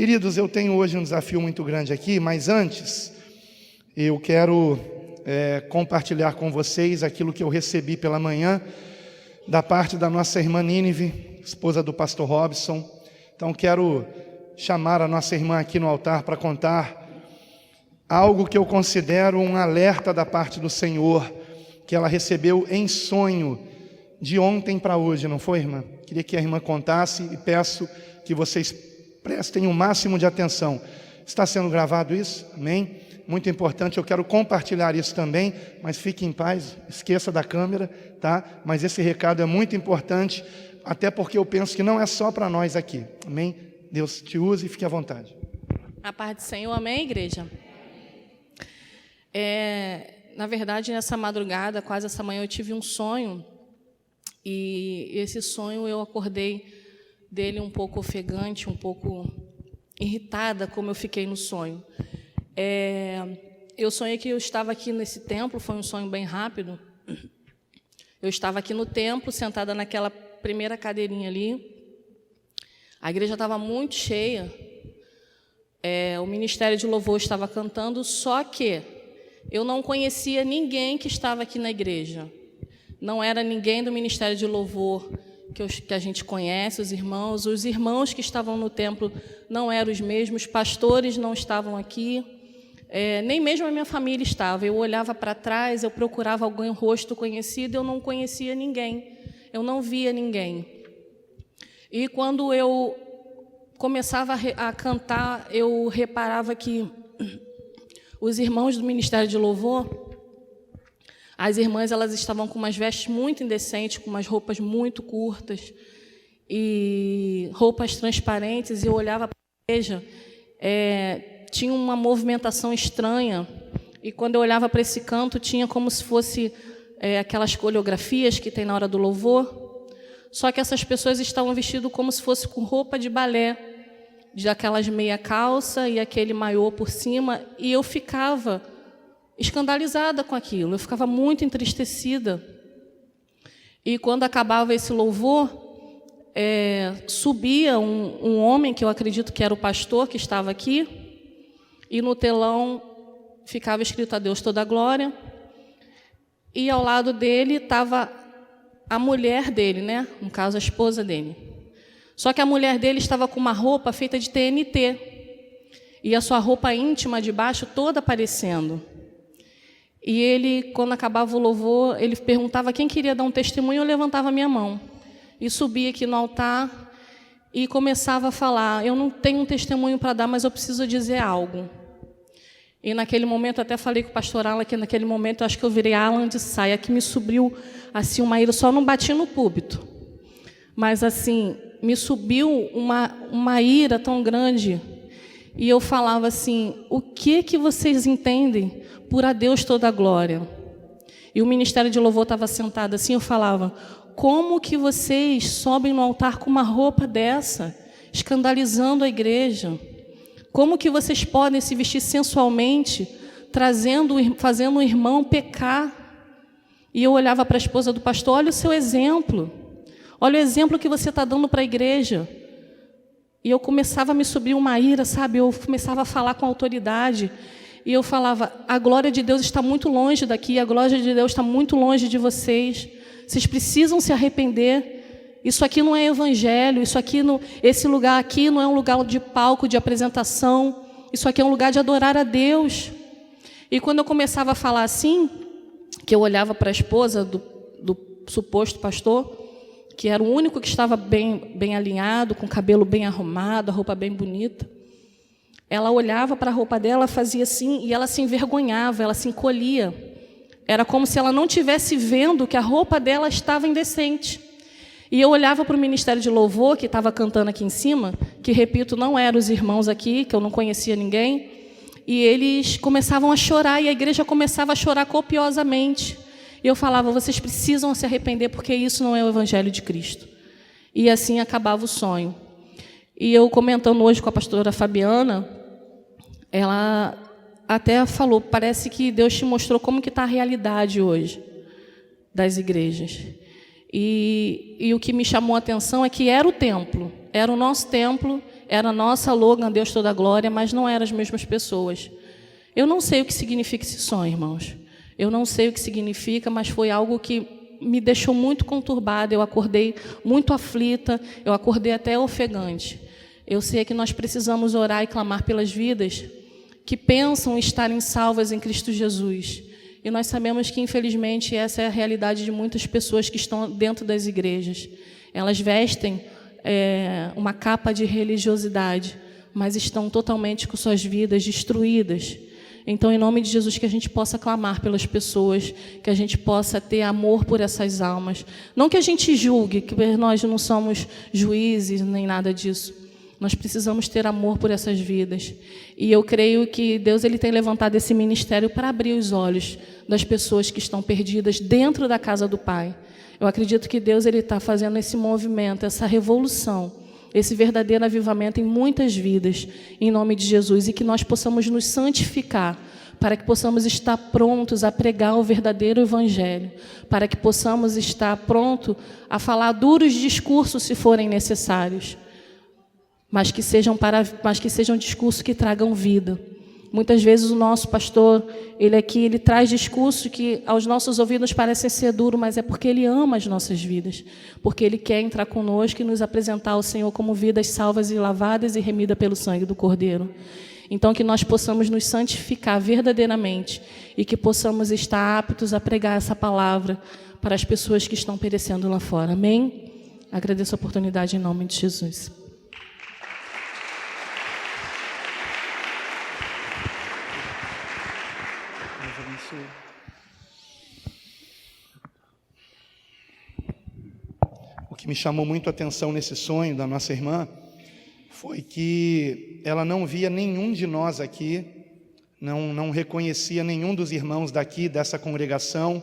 Queridos, eu tenho hoje um desafio muito grande aqui, mas antes eu quero compartilhar com vocês aquilo que eu recebi pela manhã da parte da nossa irmã Nínive, esposa do pastor Robson. Então quero chamar a nossa irmã aqui no altar para contar algo que eu considero um alerta da parte do Senhor, que ela recebeu em sonho de ontem para hoje, não foi, irmã? Queria que a irmã contasse e peço que vocês prestem o máximo de atenção. Está sendo gravado isso? Amém? Muito importante, eu quero compartilhar isso também, mas fique em paz, esqueça da câmera, tá? Mas esse recado é muito importante, até porque eu penso que não é só para nós aqui, amém? Deus te use e fique à vontade. A paz do Senhor, amém, igreja? Na verdade, nessa madrugada, quase essa manhã, eu tive um sonho, e esse sonho eu acordei dele um pouco ofegante, um pouco irritada, como eu fiquei no sonho. Eu sonhei que eu estava aqui nesse templo, foi um sonho bem rápido. Eu estava aqui no templo, sentada naquela primeira cadeirinha ali. A igreja estava muito cheia. O ministério de louvor estava cantando, só que eu não conhecia ninguém que estava aqui na igreja. Não era ninguém do ministério de louvor que a gente conhece, os irmãos que estavam no templo não eram os mesmos, pastores não estavam aqui, nem mesmo a minha família estava. Eu olhava para trás, eu procurava algum rosto conhecido, eu não conhecia ninguém, eu não via ninguém. E quando eu começava a cantar, eu reparava que os irmãos do ministério de louvor, as irmãs, elas estavam com umas vestes muito indecentes, com umas roupas muito curtas e roupas transparentes, e eu olhava para a igreja, tinha uma movimentação estranha, e quando eu olhava para esse canto, tinha como se fosse aquelas coreografias que tem na hora do louvor, só que essas pessoas estavam vestidas como se fosse com roupa de balé, de aquelas meia calça e aquele maiô por cima, e eu ficava escandalizada com aquilo, eu ficava muito entristecida. E quando acabava esse louvor, subia um homem, que eu acredito que era o pastor que estava aqui, e no telão ficava escrito: a Deus toda a glória, e ao lado dele estava a mulher dele, né? No caso, a esposa dele. Só que a mulher dele estava com uma roupa feita de TNT, e a sua roupa íntima de baixo toda aparecendo. E ele, quando acabava o louvor, ele perguntava quem queria dar um testemunho, eu levantava a minha mão. E subia aqui no altar e começava a falar: eu não tenho um testemunho para dar, mas eu preciso dizer algo. E naquele momento, até falei com o pastor Alan, que naquele momento eu acho que eu virei Alan de saia, que me subiu assim uma ira, só não bati no púlpito. Mas assim, me subiu uma ira tão grande. E eu falava assim: o que vocês entendem por a Deus toda a glória? E o ministério de louvor estava sentado assim, eu falava: como que vocês sobem no altar com uma roupa dessa, escandalizando a igreja? Como que vocês podem se vestir sensualmente, fazendo um irmão pecar? E eu olhava para a esposa do pastor: olha o seu exemplo, olha o exemplo que você está dando para a igreja. E eu começava a me subir uma ira, sabe? Eu começava a falar com autoridade. E eu falava: a glória de Deus está muito longe daqui, a glória de Deus está muito longe de vocês. Vocês precisam se arrepender. Isso aqui não é evangelho, esse lugar aqui não é um lugar de palco, de apresentação. Isso aqui é um lugar de adorar a Deus. E quando eu começava a falar assim, que eu olhava para a esposa do suposto pastor, que era o único que estava bem alinhado, com o cabelo bem arrumado, a roupa bem bonita, ela olhava para a roupa dela, fazia assim, e ela se envergonhava, ela se encolhia. Era como se ela não estivesse vendo que a roupa dela estava indecente. E eu olhava para o ministério de louvor, que estava cantando aqui em cima, que, repito, não eram os irmãos aqui, que eu não conhecia ninguém, e eles começavam a chorar, e a igreja começava a chorar copiosamente. E eu falava: vocês precisam se arrepender, porque isso não é o evangelho de Cristo. E assim acabava o sonho. E eu comentando hoje com a pastora Fabiana, ela até falou: parece que Deus te mostrou como que está a realidade hoje das igrejas. E o que me chamou a atenção é que era o templo, era o nosso templo, era a nossa slogan, Deus toda a glória, mas não eram as mesmas pessoas. Eu não sei o que significa esse sonho, irmãos. Eu não sei o que significa, mas foi algo que me deixou muito conturbada. Eu acordei muito aflita, eu acordei até ofegante. Eu sei que nós precisamos orar e clamar pelas vidas que pensam estarem salvas em Cristo Jesus. E nós sabemos que, infelizmente, essa é a realidade de muitas pessoas que estão dentro das igrejas. Elas vestem uma capa de religiosidade, mas estão totalmente com suas vidas destruídas. Então, em nome de Jesus, que a gente possa clamar pelas pessoas, que a gente possa ter amor por essas almas. Não que a gente julgue, que nós não somos juízes, nem nada disso. Nós precisamos ter amor por essas vidas. E eu creio que Deus ele tem levantado esse ministério para abrir os olhos das pessoas que estão perdidas dentro da casa do Pai. Eu acredito que Deus ele está fazendo esse movimento, essa revolução, esse verdadeiro avivamento em muitas vidas, em nome de Jesus, e que nós possamos nos santificar, para que possamos estar prontos a pregar o verdadeiro evangelho, para que possamos estar prontos a falar duros discursos se forem necessários, mas que sejam discursos que tragam vida. Muitas vezes o nosso pastor, ele traz discursos que aos nossos ouvidos parecem ser duros, mas é porque ele ama as nossas vidas, porque ele quer entrar conosco e nos apresentar ao Senhor como vidas salvas e lavadas e remidas pelo sangue do Cordeiro. Então, que nós possamos nos santificar verdadeiramente e que possamos estar aptos a pregar essa palavra para as pessoas que estão perecendo lá fora. Amém? Agradeço a oportunidade em nome de Jesus. O que me chamou muito a atenção nesse sonho da nossa irmã foi que ela não via nenhum de nós aqui, não reconhecia nenhum dos irmãos daqui, dessa congregação,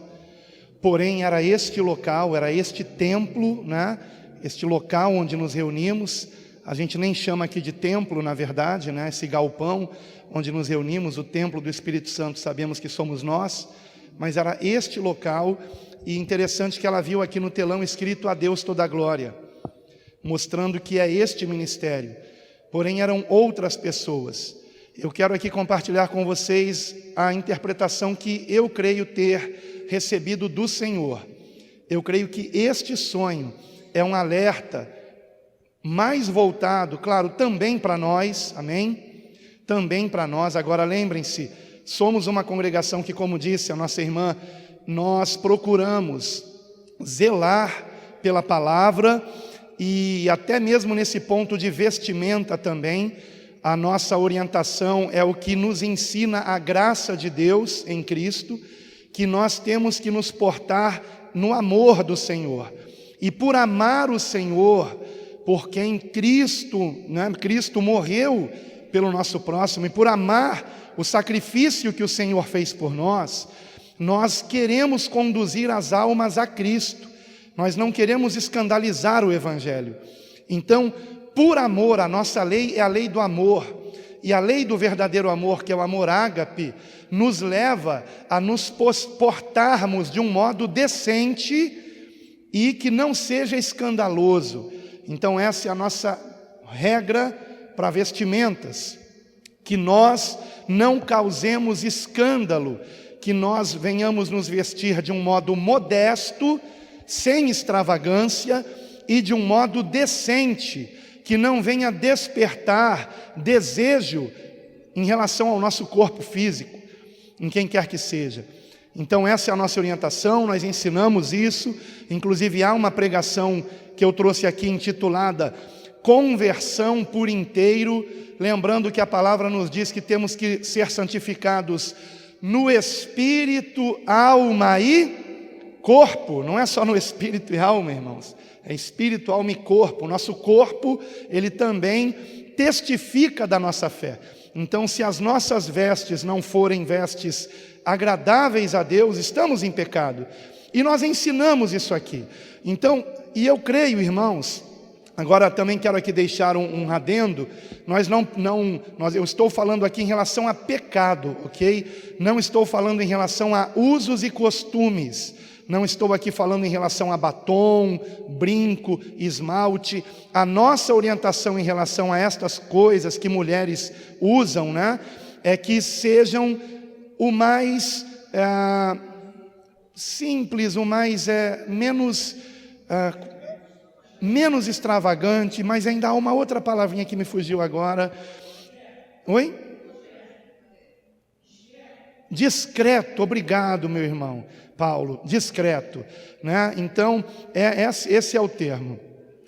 porém era este local, era este templo, né? Este local onde nos reunimos. A gente nem chama aqui de templo, na verdade, né? Esse galpão onde nos reunimos, o templo do Espírito Santo, sabemos que somos nós, mas era este local. E interessante que ela viu aqui no telão escrito: a Deus toda a glória, mostrando que é este ministério, porém eram outras pessoas. Eu quero aqui compartilhar com vocês a interpretação que eu creio ter recebido do Senhor. Eu creio que este sonho é um alerta mais voltado, claro, também para nós, amém? Também para nós. Agora lembrem-se, somos uma congregação que, como disse a nossa irmã, nós procuramos zelar pela palavra, e até mesmo nesse ponto de vestimenta também, a nossa orientação é o que nos ensina a graça de Deus em Cristo, que nós temos que nos portar no amor do Senhor. E por amar o Senhor, por quem Cristo, né, Cristo morreu pelo nosso próximo, e por amar o sacrifício que o Senhor fez por nós, nós queremos conduzir as almas a Cristo. Nós não queremos escandalizar o Evangelho. Então, por amor, a nossa lei é a lei do amor. E a lei do verdadeiro amor, que é o amor ágape, nos leva a nos portarmos de um modo decente e que não seja escandaloso. Então, essa é a nossa regra para vestimentas. Que nós não causemos escândalo, que nós venhamos nos vestir de um modo modesto, sem extravagância, e de um modo decente, que não venha despertar desejo em relação ao nosso corpo físico, em quem quer que seja. Então essa é a nossa orientação, nós ensinamos isso. Inclusive há uma pregação que eu trouxe aqui intitulada Conversão por inteiro, lembrando que a palavra nos diz que temos que ser santificados no espírito, alma e corpo. Não é só no espírito e alma, irmãos, é espírito, alma e corpo. O nosso corpo, ele também testifica da nossa fé. Então, se as nossas vestes não forem vestes agradáveis a Deus, estamos em pecado. E nós ensinamos isso aqui. Então, e eu creio, irmãos, agora também quero aqui deixar um adendo. Eu estou falando aqui em relação a pecado, ok? Não estou falando em relação a usos e costumes, Não estou aqui falando em relação a batom, brinco, esmalte. A nossa orientação em relação a estas coisas que mulheres usam, né, é que sejam o mais simples, o mais menos extravagante, mas ainda há uma outra palavrinha que me fugiu agora. Oi? Discreto, obrigado, meu irmão Paulo, discreto, né? Então, esse é o termo.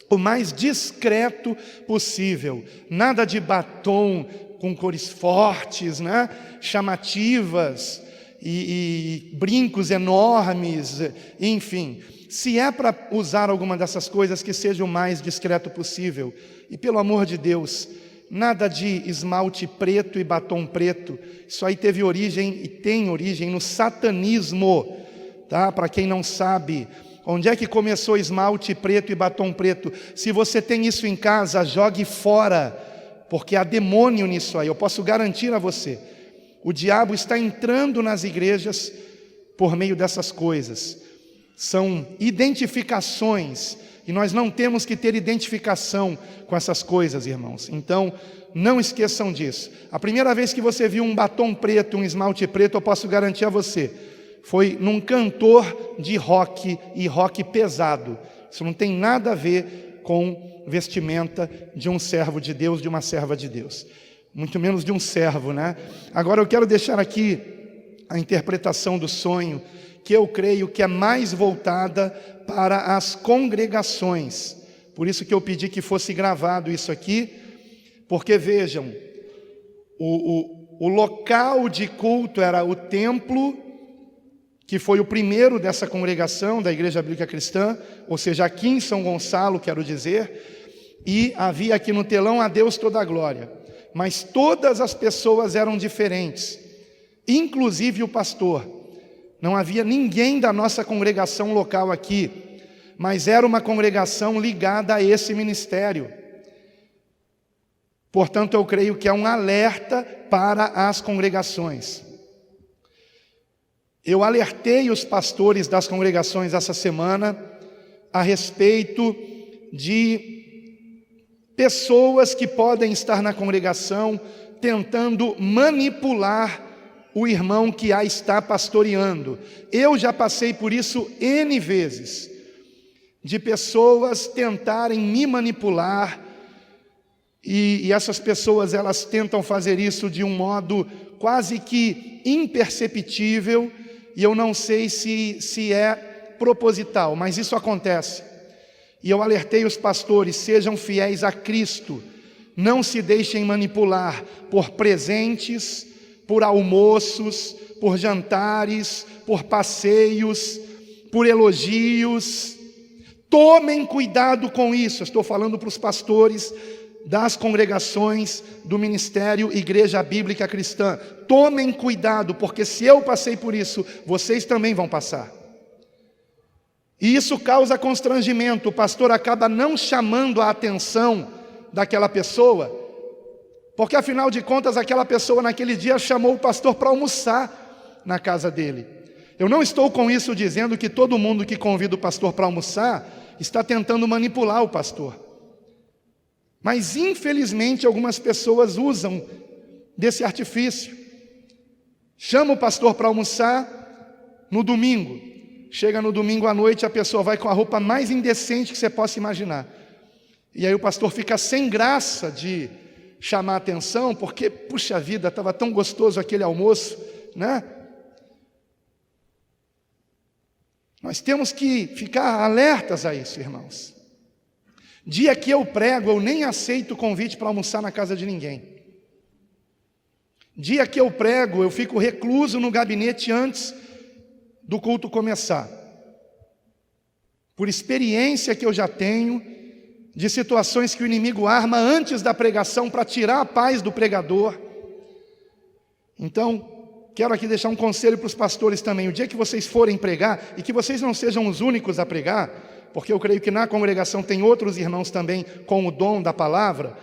O mais discreto possível, nada de batom com cores fortes, né? Chamativas e brincos enormes, enfim. Se é para usar alguma dessas coisas, que seja o mais discreto possível. E pelo amor de Deus, nada de esmalte preto e batom preto. Isso aí teve origem e tem origem no satanismo, tá? Para quem não sabe, onde é que começou esmalte preto e batom preto? Se você tem isso em casa, jogue fora, porque há demônio nisso aí. Eu posso garantir a você. O diabo está entrando nas igrejas por meio dessas coisas. São identificações, e nós não temos que ter identificação com essas coisas, irmãos. Então, não esqueçam disso. A primeira vez que você viu um batom preto, um esmalte preto, eu posso garantir a você, foi num cantor de rock, e rock pesado. Isso não tem nada a ver com vestimenta de um servo de Deus, de uma serva de Deus. Muito menos de um servo, né? Agora eu quero deixar aqui a interpretação do sonho, que eu creio que é mais voltada para as congregações. Por isso que eu pedi que fosse gravado isso aqui, porque vejam, o local de culto era o templo, que foi o primeiro dessa congregação, da Igreja Bíblica Cristã, ou seja, aqui em São Gonçalo, quero dizer, e havia aqui no telão a Deus toda a glória. Mas todas as pessoas eram diferentes, inclusive o pastor. Não havia ninguém da nossa congregação local aqui, mas era uma congregação ligada a esse ministério. Portanto, eu creio que é um alerta para as congregações. Eu alertei os pastores das congregações essa semana a respeito de pessoas que podem estar na congregação tentando manipular o irmão que a está pastoreando. Eu já passei por isso N vezes, de pessoas tentarem me manipular, e essas pessoas, elas tentam fazer isso de um modo quase que imperceptível, e eu não sei se é proposital, mas isso acontece. E eu alertei os pastores: sejam fiéis a Cristo, não se deixem manipular por presentes, por almoços, por jantares, por passeios, por elogios. Tomem cuidado com isso. Estou falando para os pastores das congregações do Ministério Igreja Bíblica Cristã. Tomem cuidado, porque se eu passei por isso, vocês também vão passar. E isso causa constrangimento. O pastor acaba não chamando a atenção daquela pessoa, porque afinal de contas aquela pessoa naquele dia chamou o pastor para almoçar na casa dele. Eu não estou com isso dizendo que todo mundo que convida o pastor para almoçar está tentando manipular o pastor. Mas infelizmente algumas pessoas usam desse artifício. Chama o pastor para almoçar no domingo. Chega no domingo à noite, a pessoa vai com a roupa mais indecente que você possa imaginar. E aí o pastor fica sem graça de chamar a atenção, porque, puxa vida, estava tão gostoso aquele almoço, né? Nós temos que ficar alertas a isso, irmãos. Dia que eu prego, eu nem aceito convite para almoçar na casa de ninguém. Dia que eu prego, eu fico recluso no gabinete antes do culto começar. Por experiência que eu já tenho de situações que o inimigo arma antes da pregação para tirar a paz do pregador. Então, quero aqui deixar um conselho para os pastores também. O dia que vocês forem pregar, e que vocês não sejam os únicos a pregar, porque eu creio que na congregação tem outros irmãos também com o dom da palavra,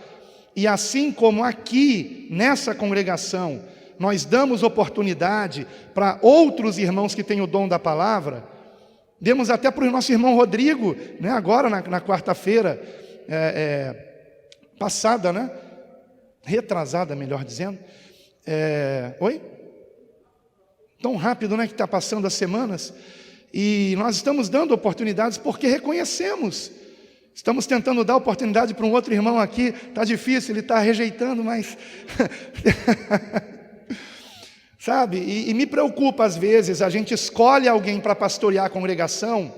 e assim como aqui nessa congregação nós damos oportunidade para outros irmãos que têm o dom da palavra, Demos até para o nosso irmão Rodrigo, né, agora na quarta-feira passada, né? Retrasada, melhor dizendo. Oi? Tão rápido, né, que está passando as semanas. E nós estamos dando oportunidades porque reconhecemos. Estamos tentando dar oportunidade para um outro irmão aqui. Está difícil, ele está rejeitando, mas... Sabe, e me preocupa às vezes, a gente escolhe alguém para pastorear a congregação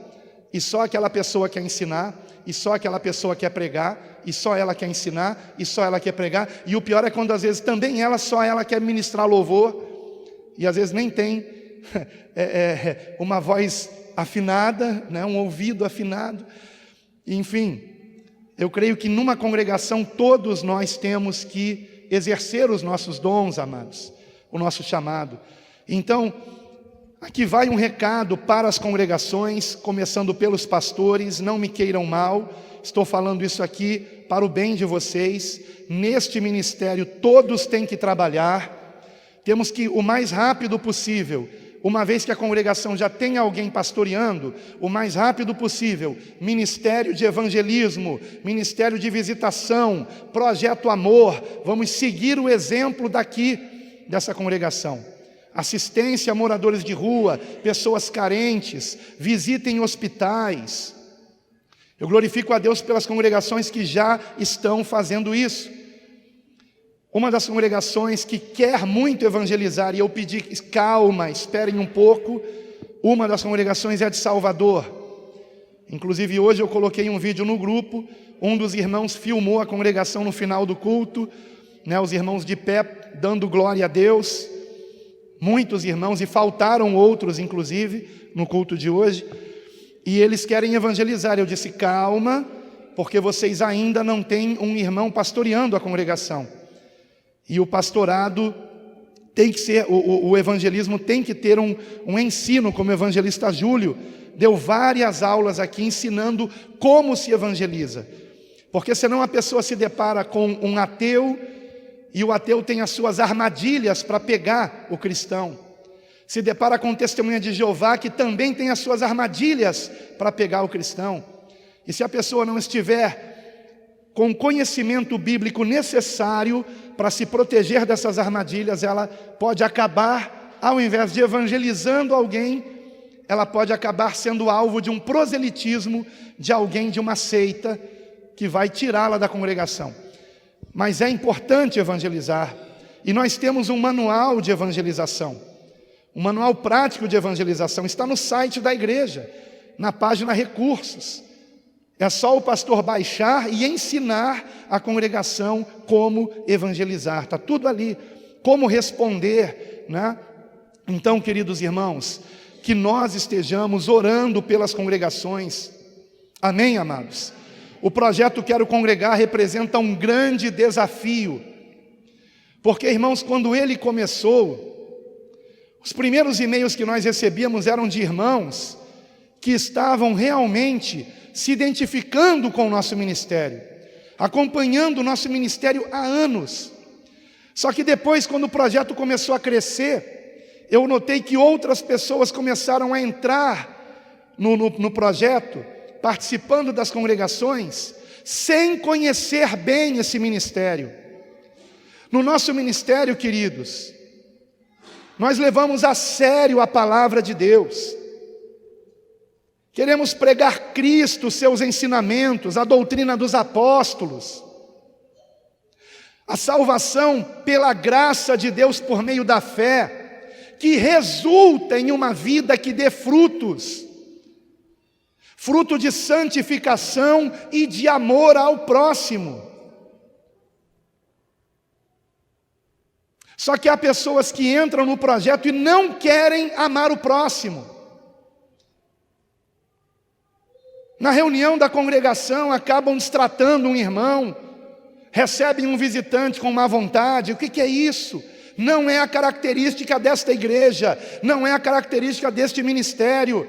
e só aquela pessoa quer ensinar, e só aquela pessoa quer pregar, e só ela quer ensinar, e só ela quer pregar, e o pior é quando às vezes também só ela quer ministrar louvor, e às vezes nem tem uma voz afinada, né, um ouvido afinado, enfim, eu creio que numa congregação todos nós temos que exercer os nossos dons, amados, o nosso chamado. Então, aqui vai um recado para as congregações, começando pelos pastores, não me queiram mal, estou falando isso aqui para o bem de vocês. Neste ministério todos têm que trabalhar, temos que o mais rápido possível, uma vez que a congregação já tem alguém pastoreando, o mais rápido possível, ministério de evangelismo, ministério de visitação, projeto amor, vamos seguir o exemplo daqui, dessa congregação. Assistência a moradores de rua, pessoas carentes, visitem hospitais. Eu glorifico a Deus pelas congregações que já estão fazendo isso. Uma das congregações que quer muito evangelizar, e eu pedi, calma, esperem um pouco, uma das congregações é de Salvador. Inclusive hoje eu coloquei um vídeo no grupo, um dos irmãos filmou a congregação no final do culto, né, os irmãos de pé dando glória a Deus, muitos irmãos, e faltaram outros inclusive no culto de hoje, e eles querem evangelizar. Eu disse, calma, porque vocês ainda não têm um irmão pastoreando a congregação, e o pastorado tem que ser, o evangelismo tem que ter um ensino, como o evangelista Júlio deu várias aulas aqui ensinando como se evangeliza, porque senão a pessoa se depara com um ateu, e o ateu tem as suas armadilhas para pegar o cristão. Se depara com testemunha de Jeová, que também tem as suas armadilhas para pegar o cristão. E se a pessoa não estiver com o conhecimento bíblico necessário para se proteger dessas armadilhas, ela pode acabar, ao invés de evangelizando alguém, ela pode acabar sendo alvo de um proselitismo de alguém de uma seita que vai tirá-la da congregação. Mas é importante evangelizar, e nós temos um manual de evangelização, um manual prático de evangelização, está no site da igreja, na página recursos. É só o pastor baixar e ensinar a congregação como evangelizar, está tudo ali, como responder, né? Então, queridos irmãos, que nós estejamos orando pelas congregações, amém, amados? O projeto Quero Congregar representa um grande desafio, porque, irmãos, quando ele começou, os primeiros e-mails que nós recebíamos eram de irmãos que estavam realmente se identificando com o nosso ministério, acompanhando o nosso ministério há anos. Só que depois, quando o projeto começou a crescer, eu notei que outras pessoas começaram a entrar no projeto, participando das congregações, sem conhecer bem esse ministério. No nosso ministério, queridos, nós levamos a sério a palavra de Deus, queremos pregar Cristo, seus ensinamentos, a doutrina dos apóstolos, a salvação pela graça de Deus por meio da fé, que resulta em uma vida que dê frutos, fruto de santificação e de amor ao próximo. Só que há pessoas que entram no projeto e não querem amar o próximo. Na reunião da congregação acabam destratando um irmão, recebem um visitante com má vontade. O que é isso? Não é a característica desta igreja, não é a característica deste ministério.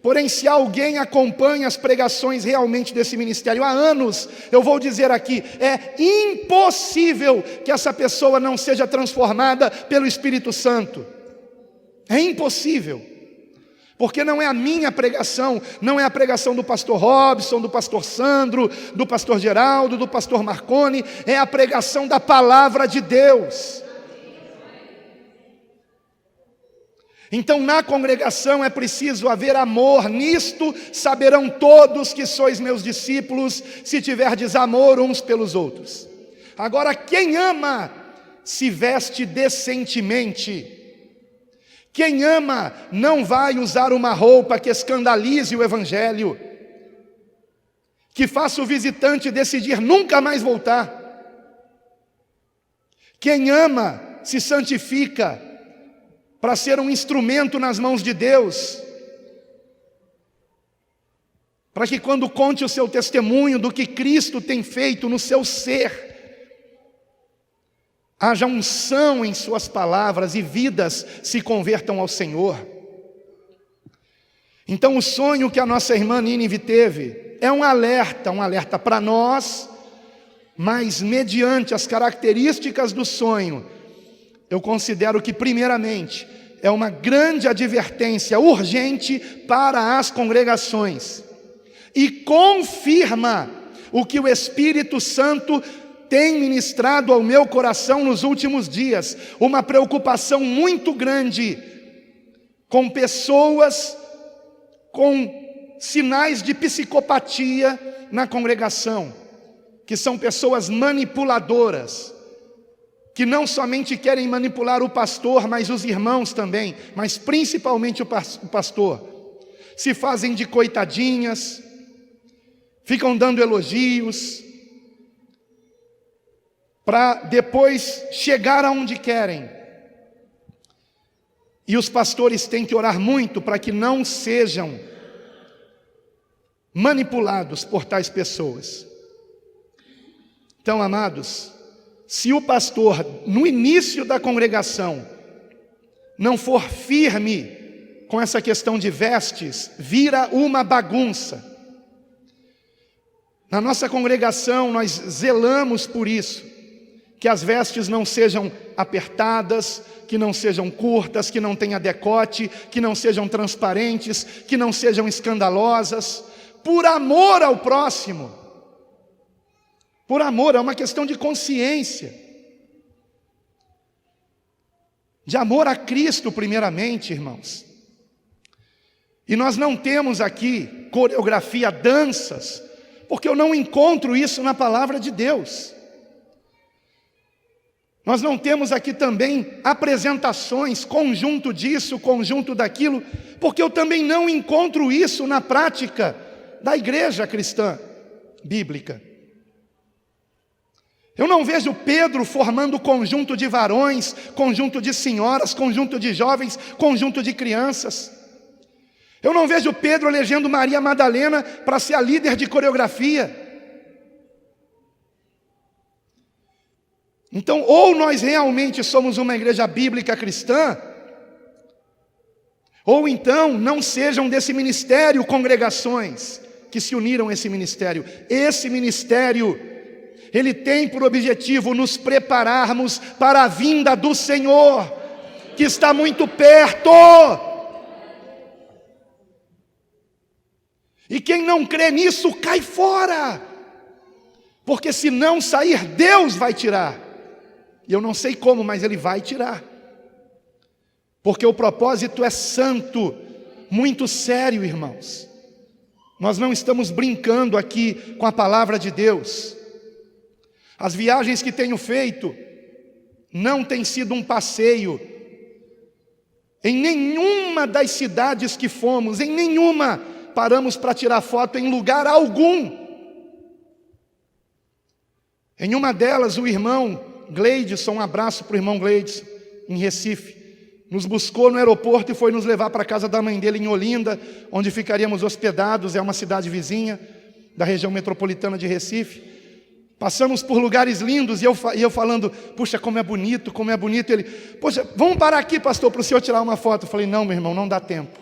Porém, se alguém acompanha as pregações realmente desse ministério há anos, eu vou dizer aqui, é impossível que essa pessoa não seja transformada pelo Espírito Santo. É impossível. Porque não é a minha pregação, não é a pregação do pastor Robson, do pastor Sandro, do pastor Geraldo, do pastor Marconi, é a pregação da palavra de Deus. Então, na congregação é preciso haver amor. Nisto saberão todos que sois meus discípulos, se tiverdes amor uns pelos outros. Agora, quem ama se veste decentemente. Quem ama não vai usar uma roupa que escandalize o evangelho, que faça o visitante decidir nunca mais voltar. Quem ama se santifica para ser um instrumento nas mãos de Deus, para que quando conte o seu testemunho do que Cristo tem feito no seu ser, haja unção em suas palavras e vidas se convertam ao Senhor. Então o sonho que a nossa irmã Nínive teve é um alerta para nós, mas mediante as características do sonho, eu considero que primeiramente é uma grande advertência urgente para as congregações e confirma o que o Espírito Santo tem ministrado ao meu coração nos últimos dias, uma preocupação muito grande com pessoas com sinais de psicopatia na congregação, que são pessoas manipuladoras, que não somente querem manipular o pastor, mas os irmãos também, mas principalmente o pastor, se fazem de coitadinhas, ficam dando elogios, para depois chegar aonde querem. E os pastores têm que orar muito para que não sejam manipulados por tais pessoas. Então, amados, se o pastor, no início da congregação, não for firme com essa questão de vestes, vira uma bagunça. Na nossa congregação, nós zelamos por isso, que as vestes não sejam apertadas, que não sejam curtas, que não tenha decote, que não sejam transparentes, que não sejam escandalosas, por amor ao próximo. Por amor, é uma questão de consciência, de amor a Cristo primeiramente, irmãos. E nós não temos aqui coreografia, danças, porque eu não encontro isso na palavra de Deus. Nós não temos aqui também apresentações, conjunto disso, conjunto daquilo, porque eu também não encontro isso na prática da igreja cristã bíblica. Eu não vejo Pedro formando conjunto de varões, conjunto de senhoras, conjunto de jovens, conjunto de crianças. Eu não vejo Pedro elegendo Maria Madalena para ser a líder de coreografia. Então, ou nós realmente somos uma igreja bíblica cristã, ou então não sejam desse ministério congregações que se uniram a esse ministério. Esse ministério, ele tem por objetivo nos prepararmos para a vinda do Senhor, que está muito perto. E quem não crê nisso, cai fora, porque se não sair, Deus vai tirar. E eu não sei como, mas Ele vai tirar, porque o propósito é santo, muito sério, irmãos. Nós não estamos brincando aqui com a palavra de Deus. As viagens que tenho feito não tem sido um passeio. Em nenhuma das cidades que fomos, em nenhuma paramos para tirar foto em lugar algum. Em uma delas, o irmão Gleidson, um abraço para o irmão Gleidson, em Recife, nos buscou no aeroporto e foi nos levar para a casa da mãe dele em Olinda, onde ficaríamos hospedados, é uma cidade vizinha da região metropolitana de Recife. Passamos por lugares lindos e eu falando, puxa, como é bonito, ele, poxa, vamos parar aqui, pastor, para o senhor tirar uma foto. Eu falei, não, meu irmão, não dá tempo,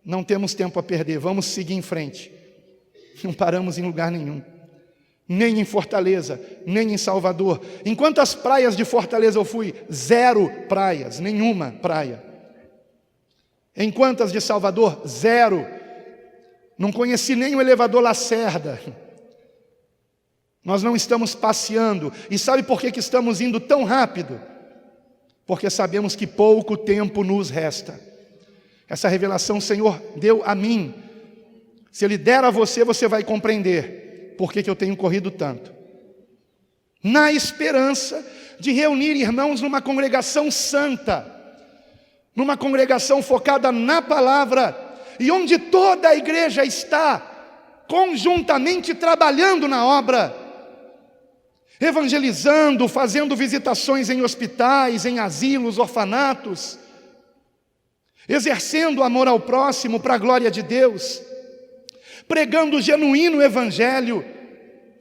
não temos tempo a perder, vamos seguir em frente. Não paramos em lugar nenhum. Nem em Fortaleza, nem em Salvador. Em quantas praias de Fortaleza eu fui? 0 praias, nenhuma praia. Em quantas de Salvador? 0. Não conheci nem o elevador Lacerda. Nós não estamos passeando. E sabe por que estamos indo tão rápido? Porque sabemos que pouco tempo nos resta. Essa revelação o Senhor deu a mim. Se Ele der a você, você vai compreender por que eu tenho corrido tanto. Na esperança de reunir irmãos numa congregação santa, numa congregação focada na palavra, e onde toda a igreja está conjuntamente trabalhando na obra, evangelizando, fazendo visitações em hospitais, em asilos, orfanatos, exercendo amor ao próximo para a glória de Deus, pregando o genuíno evangelho,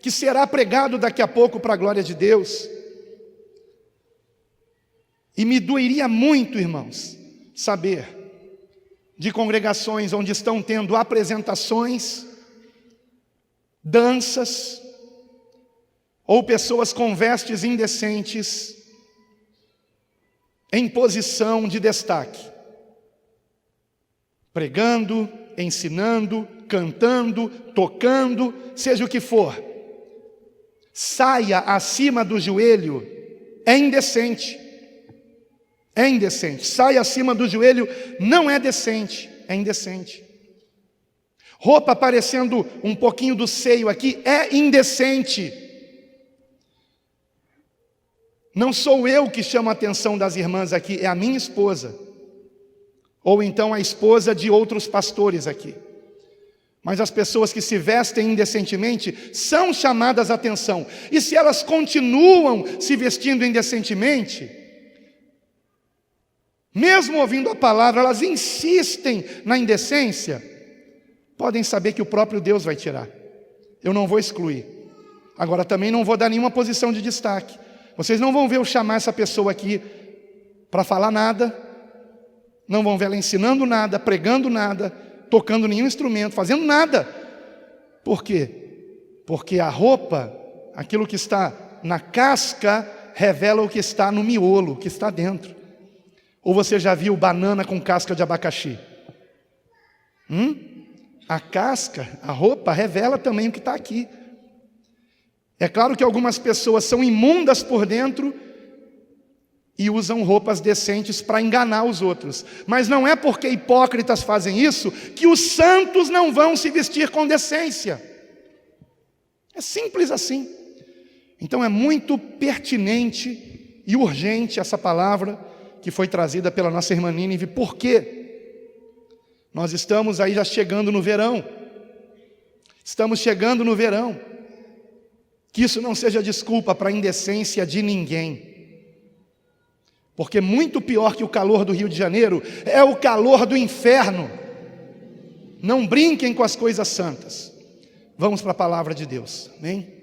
que será pregado daqui a pouco para a glória de Deus. E me doeria muito, irmãos, saber de congregações onde estão tendo apresentações, danças, ou pessoas com vestes indecentes, em posição de destaque, pregando, ensinando, cantando, tocando, seja o que for, saia acima do joelho, é indecente. É indecente. Saia acima do joelho não é decente, é indecente. Roupa aparecendo um pouquinho do seio aqui é indecente. Não sou eu que chamo a atenção das irmãs aqui, é a minha esposa. Ou então a esposa de outros pastores aqui. Mas as pessoas que se vestem indecentemente são chamadas a atenção. E se elas continuam se vestindo indecentemente, mesmo ouvindo a palavra, elas insistem na indecência, podem saber que o próprio Deus vai tirar. Eu não vou excluir. Agora também não vou dar nenhuma posição de destaque. Vocês não vão ver eu chamar essa pessoa aqui para falar nada, não vão ver ela ensinando nada, pregando nada, tocando nenhum instrumento, fazendo nada. Por quê? Porque a roupa, aquilo que está na casca, revela o que está no miolo, o que está dentro. Ou você já viu banana com casca de abacaxi? A casca, a roupa, revela também o que está aqui. É claro que algumas pessoas são imundas por dentro e usam roupas decentes para enganar os outros. Mas não é porque hipócritas fazem isso que os santos não vão se vestir com decência. É simples assim. Então é muito pertinente e urgente essa palavra que foi trazida pela nossa irmã Nínive. Por quê? Nós estamos aí já chegando no verão. Estamos chegando no verão. Que isso não seja desculpa para a indecência de ninguém. Porque muito pior que o calor do Rio de Janeiro é o calor do inferno. Não brinquem com as coisas santas. Vamos para a palavra de Deus. Amém?